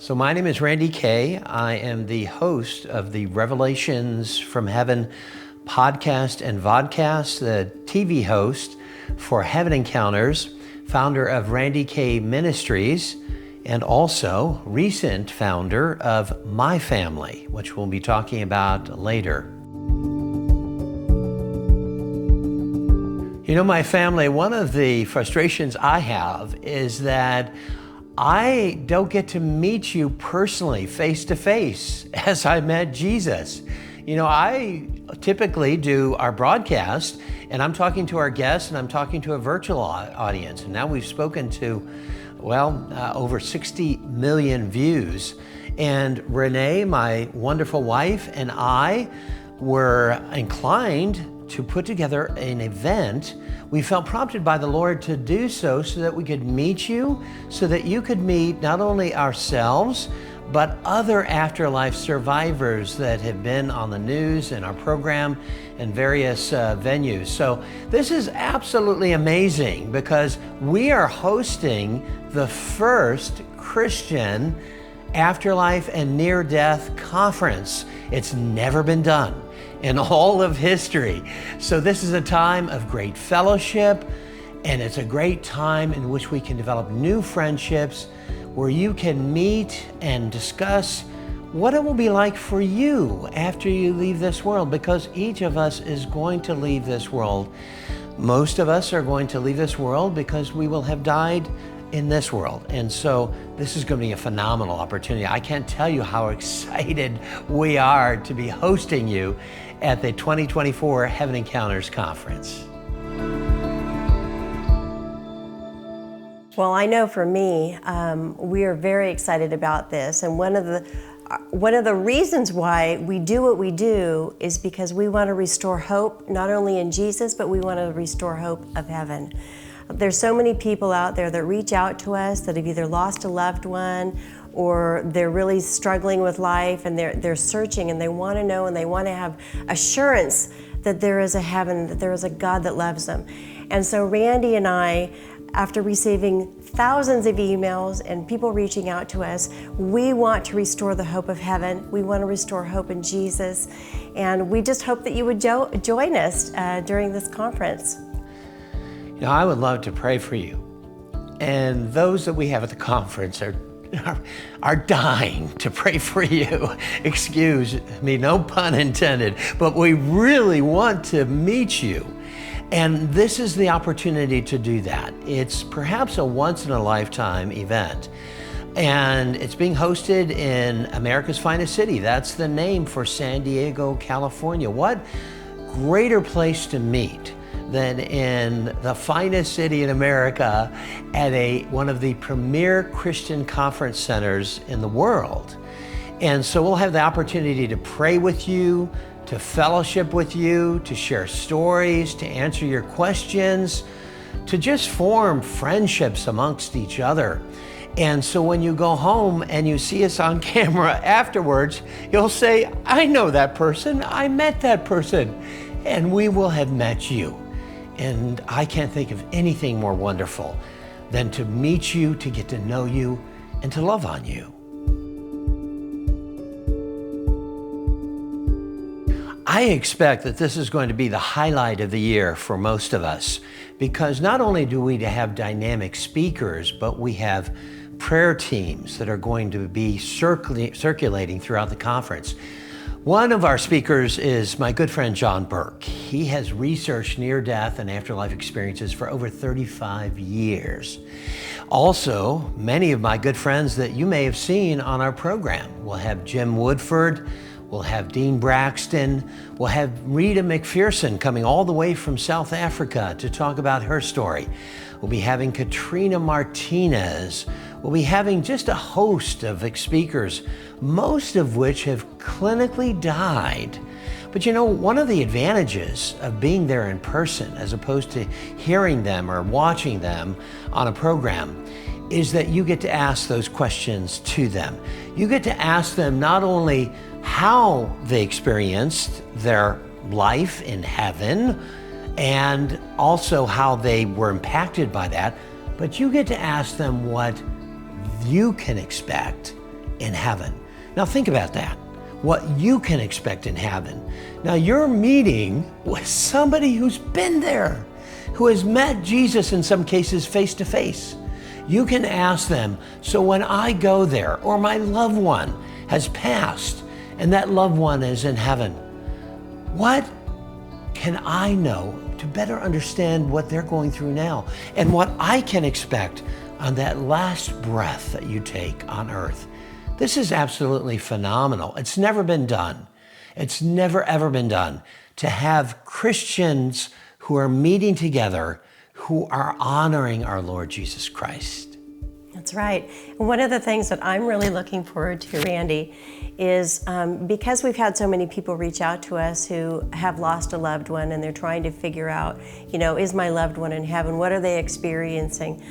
So my name is Randy Kay. I am the host of the Revelations from Heaven podcast and vodcast, the TV host for Heaven Encounters, founder of Randy Kay Ministries, and also recent founder of My Family, which we'll be talking about later. You know, my family, one of the frustrations I have is that I don't get to meet you personally, face to face, as I met Jesus. You know, I typically do our broadcast, and I'm talking to our guests, and I'm talking to a virtual audience. And now we've spoken to, over 60 million views. And Renee, my wonderful wife, and I were inclined to put together an event. We felt prompted by the Lord to do so that we could meet you, so that you could meet not only ourselves, but other afterlife survivors that have been on the news and our program and various venues. So this is absolutely amazing because we are hosting the first Christian afterlife and near-death conference. It's never been done in all of history. So this is a time of great fellowship, and it's a great time in which we can develop new friendships where you can meet and discuss what it will be like for you after you leave this world, because each of us is going to leave this world. Most of us are going to leave this world because we will have died in this world. And so this is going to be a phenomenal opportunity. I can't tell you how excited we are to be hosting you at the 2024 Heaven Encounters Conference. Well, I know for me, we are very excited about this. And one of the reasons why we do what we do is because we want to restore hope, not only in Jesus, but we want to restore hope of heaven. There's so many people out there that reach out to us that have either lost a loved one or they're really struggling with life and they're searching and they want to know and they want to have assurance that there is a heaven, that there is a God that loves them. And so Randy and I, after receiving thousands of emails and people reaching out to us, we want to restore the hope of heaven. We want to restore hope in Jesus. And we just hope that you would join us during this conference. You know, I would love to pray for you. And those that we have at the conference are dying to pray for you. Excuse me, no pun intended, but we really want to meet you. And this is the opportunity to do that. It's perhaps a once-in-a-lifetime event. And it's being hosted in America's finest city. That's the name for San Diego, California. What greater place to meet than in the finest city in America at one of the premier Christian conference centers in the world. And so we'll have the opportunity to pray with you, to fellowship with you, to share stories, to answer your questions, to just form friendships amongst each other. And so when you go home and you see us on camera afterwards, you'll say, I know that person, I met that person, and we will have met you. And I can't think of anything more wonderful than to meet you, to get to know you, and to love on you. I expect that this is going to be the highlight of the year for most of us, because not only do we have dynamic speakers, but we have prayer teams that are going to be circulating throughout the conference. One of our speakers is my good friend John Burke. He has researched near-death and afterlife experiences for over 35 years. Also, many of my good friends that you may have seen on our program. We'll have Jim Woodford, we'll have Dean Braxton, we'll have Rita McPherson coming all the way from South Africa to talk about her story. We'll be having Katrina Martinez. We'll be having just a host of speakers, most of which have clinically died. But you know, one of the advantages of being there in person, as opposed to hearing them or watching them on a program, is that you get to ask those questions to them. You get to ask them not only how they experienced their life in heaven, and also how they were impacted by that, but you get to ask them what you can expect in heaven. Now think about that, what you can expect in heaven. Now you're meeting with somebody who's been there, who has met Jesus in some cases face to face. You can ask them, so when I go there, or my loved one has passed and that loved one is in heaven, what can I know to better understand what they're going through now and what I can expect on that last breath that you take on earth? This is absolutely phenomenal. It's never been done. It's never ever been done to have Christians who are meeting together, who are honoring our Lord Jesus Christ. That's right. And one of the things that I'm really looking forward to, Randy, is because we've had so many people reach out to us who have lost a loved one and they're trying to figure out, is my loved one in heaven? What are they experiencing?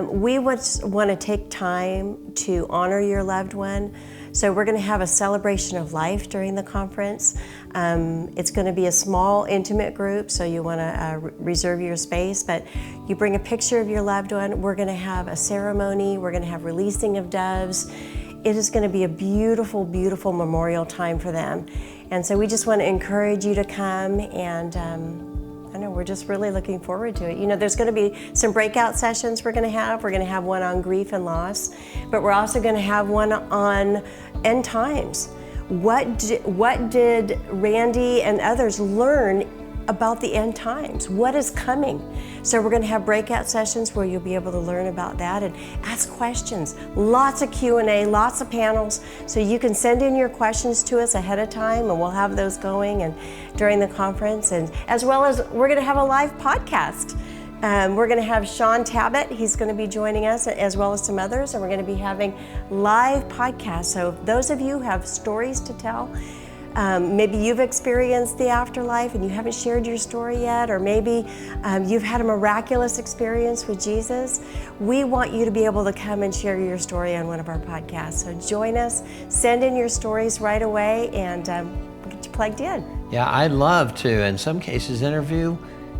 We want to take time to honor your loved one. So we're going to have a celebration of life during the conference. It's going to be a small, intimate group, so you want to reserve your space, but you bring a picture of your loved one. We're going to have a ceremony. We're going to have releasing of doves. It is going to be a beautiful, beautiful memorial time for them. And so we just want to encourage you to come, and I know we're just really looking forward to it. There's going to be some breakout sessions we're going to have. We're going to have one on grief and loss, but we're also going to have one on end times. What did Randy and others learn about the end times? What is coming? So we're going to have breakout sessions where you'll be able to learn about that and ask questions. Lots of Q&A, lots of panels. So you can send in your questions to us ahead of time, and we'll have those going and during the conference. And as well as we're going to have a live podcast. We're going to have Sean Tabbitt. He's going to be joining us, as well as some others, and we're going to be having live podcasts. So those of you who have stories to tell, maybe you've experienced the afterlife and you haven't shared your story yet, or maybe you've had a miraculous experience with Jesus, we want you to be able to come and share your story on one of our podcasts. So join us, send in your stories right away, and we'll get you plugged in. Yeah, I'd love to, in some cases, interview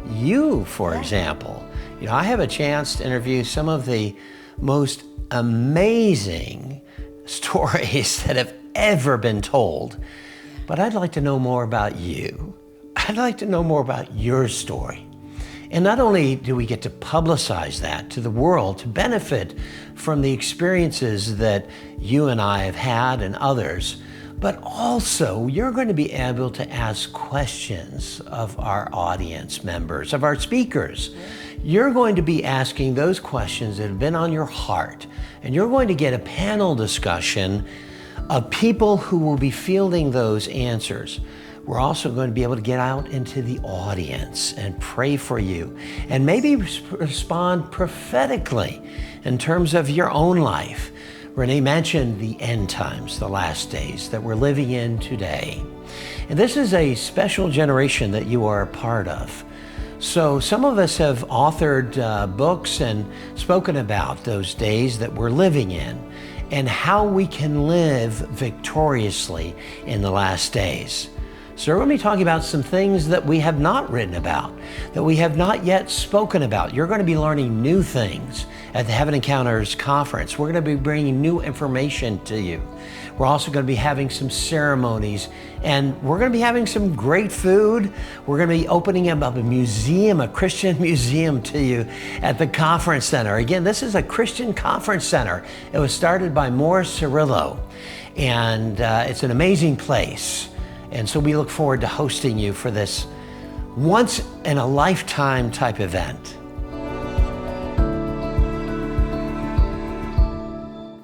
you, for example. I have a chance to interview some of the most amazing stories that have ever been told. But I'd like to know more about you. I'd like to know more about your story. And not only do we get to publicize that to the world to benefit from the experiences that you and I have had and others, but also you're going to be able to ask questions of our audience members, of our speakers. You're going to be asking those questions that have been on your heart, and you're going to get a panel discussion of people who will be fielding those answers. We're also going to be able to get out into the audience and pray for you, and maybe respond prophetically in terms of your own life. Renee mentioned the end times, the last days that we're living in today. And this is a special generation that you are a part of. So some of us have authored books and spoken about those days that we're living in and how we can live victoriously in the last days. So we're going to be talking about some things that we have not written about, that we have not yet spoken about. You're going to be learning new things at the Heaven Encounters Conference. We're going to be bringing new information to you. We're also going to be having some ceremonies, and we're going to be having some great food. We're going to be opening up a museum, a Christian museum to you at the conference center. Again, this is a Christian conference center. It was started by Morris Cirillo, and it's an amazing place. And so we look forward to hosting you for this once in a lifetime type event.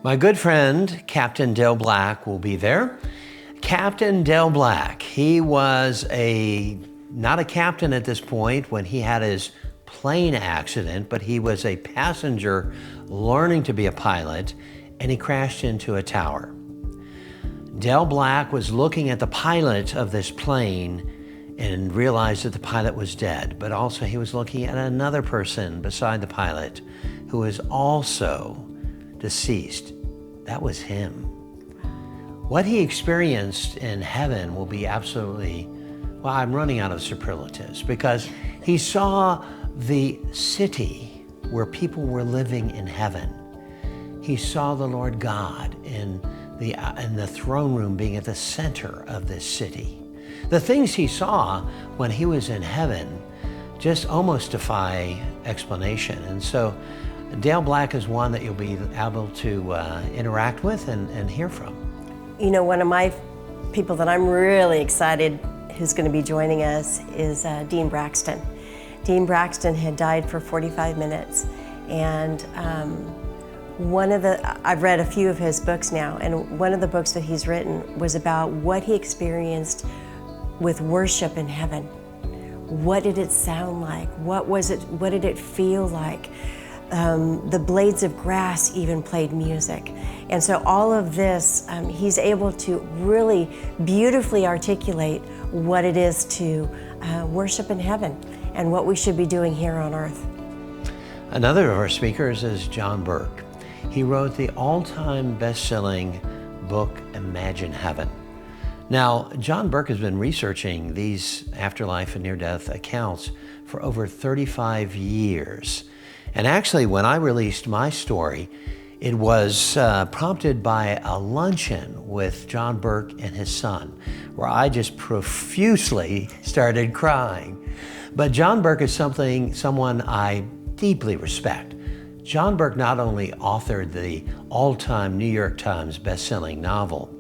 My good friend, Captain Dale Black, will be there. Captain Dale Black, he was not a captain at this point when he had his plane accident, but he was a passenger learning to be a pilot, and he crashed into a tower. Dale Black was looking at the pilot of this plane and realized that the pilot was dead, but also he was looking at another person beside the pilot who was also deceased. That was him. What he experienced in heaven will be absolutely, well, I'm running out of superlatives, because he saw the city where people were living in heaven. He saw the Lord God in and the throne room being at the center of this city. The things he saw when he was in heaven just almost defy explanation. And so Dale Black is one that you'll be able to interact with and hear from. You know, one of my people that I'm really excited who's going to be joining us is Dean Braxton. Dean Braxton had died for 45 minutes, and I've read a few of his books now, and one of the books that he's written was about what he experienced with worship in heaven. What did it sound like? What did it feel like? The blades of grass even played music. And so all of this, he's able to really beautifully articulate what it is to worship in heaven and what we should be doing here on earth. Another of our speakers is John Burke. He wrote the all-time best-selling book, Imagine Heaven. Now, John Burke has been researching these afterlife and near-death accounts for over 35 years. And actually, when I released my story, it was prompted by a luncheon with John Burke and his son, where I just profusely started crying. But John Burke is someone I deeply respect. John Burke not only authored the all-time New York Times best-selling novel,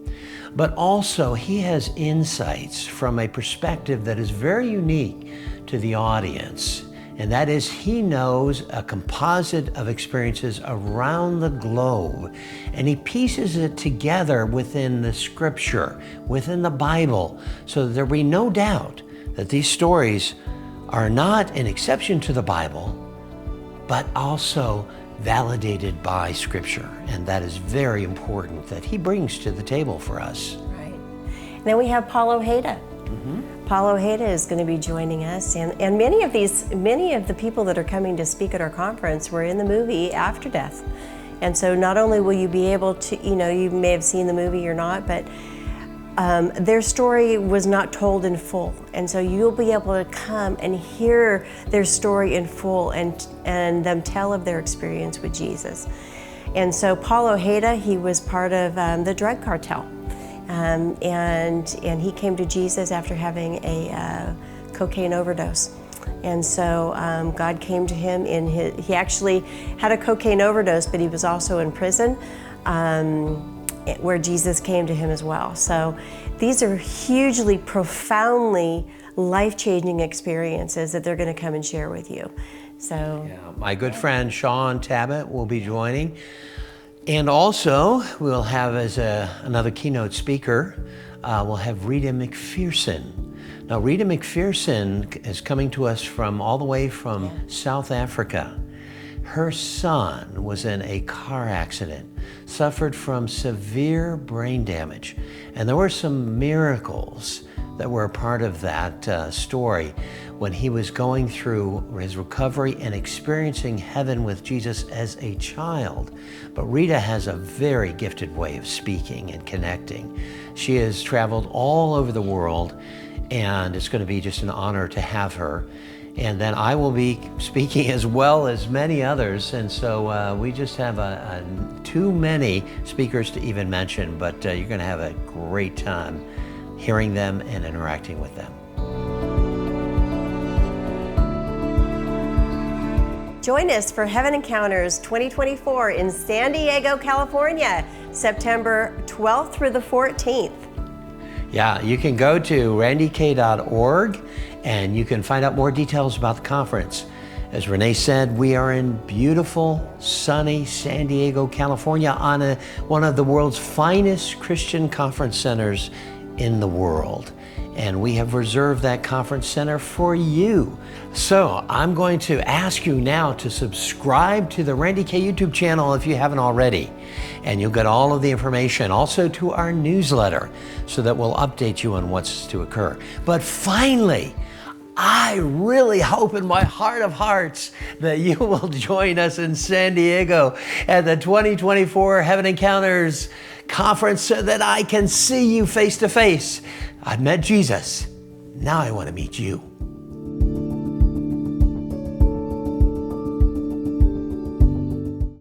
but also he has insights from a perspective that is very unique to the audience. And that is, he knows a composite of experiences around the globe, and he pieces it together within the scripture, within the Bible, so that there be no doubt that these stories are not an exception to the Bible, but also validated by scripture. And that is very important that he brings to the table for us. Right. And then we have Paul Ojeda. Paul Ojeda is going to be joining us, and many of the people that are coming to speak at our conference were in the movie After Death. And so not only will you be able to, you may have seen the movie or not, but their story was not told in full. And so you'll be able to come and hear their story in full and them tell of their experience with Jesus. And so Paul Ojeda, he was part of the drug cartel. And he came to Jesus after having a cocaine overdose. And so God came to him he actually had a cocaine overdose, but he was also in prison where Jesus came to him as well. So these are hugely, profoundly life-changing experiences that they're going to come and share with you. So yeah, my good friend Sean Tabbitt will be joining. And also, we'll have as another keynote speaker, we'll have Rita McPherson. Now, Rita McPherson is coming to us from all the way from South Africa. Her son was in a car accident, suffered from severe brain damage. And there were some miracles that were a part of that story when he was going through his recovery and experiencing heaven with Jesus as a child. But Rita has a very gifted way of speaking and connecting. She has traveled all over the world, and it's going to be just an honor to have her. And then I will be speaking as well as many others. And so we just have too many speakers to even mention, but you're going to have a great time hearing them and interacting with them. join us for Heaven Encounters 2024 in San Diego, California, September 12th through the 14th. Yeah, you can go to randyk.org and you can find out more details about the conference. As Renee said, we are in beautiful, sunny San Diego, California on one of the world's finest Christian conference centers in the world. And we have reserved that conference center for you. So I'm going to ask you now to subscribe to the Randy K YouTube channel if you haven't already. And you'll get all of the information, also to our newsletter, so that we'll update you on what's to occur. But finally, I really hope in my heart of hearts that you will join us in San Diego at the 2024 Heaven Encounters conference so that I can see you face to face. I've met Jesus. Now I want to meet you.